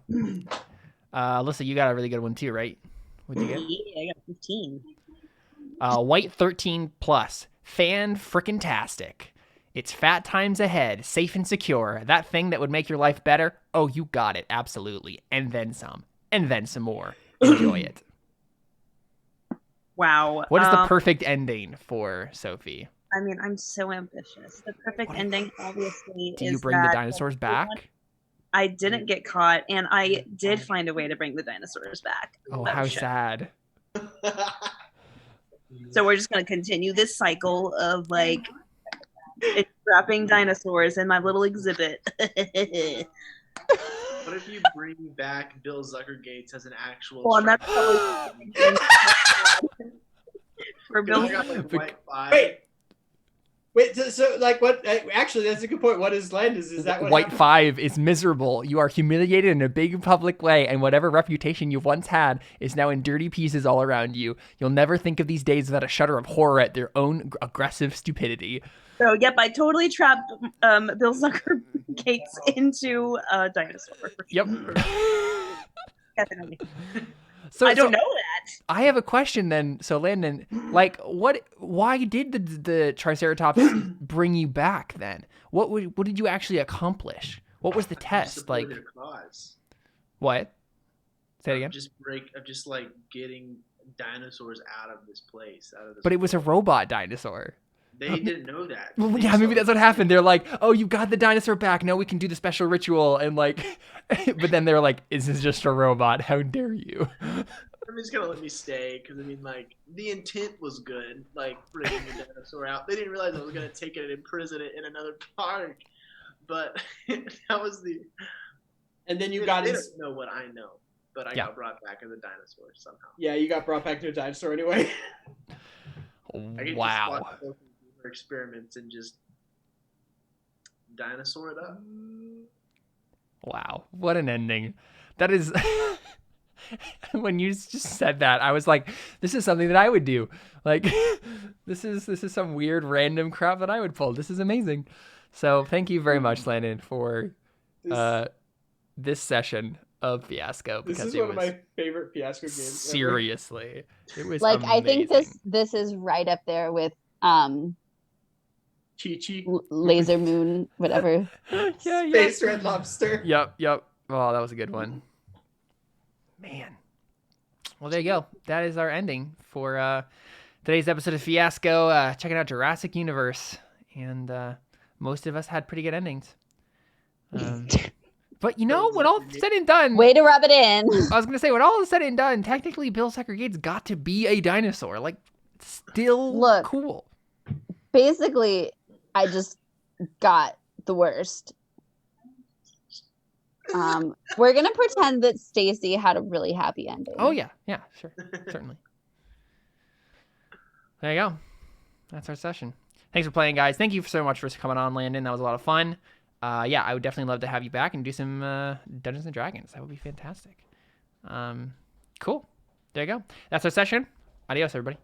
Alyssa, you got a really good one too, right? What'd you get? Yeah, I got 15. White 13 plus. Fan frickin' tastic. It's fat times ahead, safe and secure. That thing that would make your life better. Oh, you got it. Absolutely. And then some. And then some more. Enjoy it. Wow. What is the perfect ending for Sophie? I mean, I'm so ambitious. The perfect ending, obviously, do you bring the dinosaurs back? I didn't get caught, and I did find a way to bring the dinosaurs back. Oh, how sad. So we're just going to continue this cycle of, like, trapping dinosaurs in my little exhibit. What if you bring back Bill Zuckergates as an actual that's probably for Bill. Wait. Wait, so like what? Actually, that's a good point. What is Landis? Is that what White happened? 5 is miserable. You are humiliated in a big public way, and whatever reputation you once had is now in dirty pieces all around you. You'll never think of these days without a shudder of horror at their own aggressive stupidity. So, yep, I totally trapped Bill Zucker Gates into a dinosaur. Yep. Definitely. So I don't know that. I have a question then. So Landon, like, why did the Triceratops bring you back then? What did you actually accomplish? What was the test? Like, Their cause. what? Say it again. Of just like getting dinosaurs out of this place, out of this. But it was a robot dinosaur. They didn't know that. Well, yeah, maybe that's what happened. They're like, oh, you got the dinosaur back. Now we can do the special ritual. And like, but then they're like, is this just a robot? How dare you? I'm just gonna let me stay because I mean, like, the intent was good, like bringing the dinosaur out. They didn't realize I was gonna take it and imprison it in another park, but that was the. And then you They got don't his. know what I know, but I got brought back as a dinosaur somehow. Yeah, you got brought back to a dinosaur anyway. I could Wow. just watch both of her experiments and just dinosaur it up. Wow. What an ending. That is. When you just said that, I was like, this is something that I would do. Like, this is some weird random crap that I would pull. This is amazing. So thank you very much, Landon, for this session of Fiasco. This Because is one of my favorite Fiasco games. seriously, it was Like, I think amazing. this is right up there with Chi-Chi. Laser Moon, whatever. Yeah. Space Red Lobster. Yep. Oh, that was a good one. Man. Well, there you go. That is our ending for today's episode of Fiasco. Checking out Jurassic Universe. And most of us had pretty good endings. But you know, when all said and done, Way to rub it in. I was going to say, when all is said and done, technically Bill Sucker Gates got to be a dinosaur. Like, still Look. cool. Basically, I just got the worst. We're gonna pretend that Stacy had a really happy ending. Oh, yeah. Yeah, sure. Certainly. There you go. That's our session. Thanks for playing, guys. Thank you so much for coming on, Landon. That was a lot of fun. Yeah, I would definitely love to have you back and do some Dungeons and Dragons. That would be fantastic. Cool. There you go. That's our session. Adios, everybody.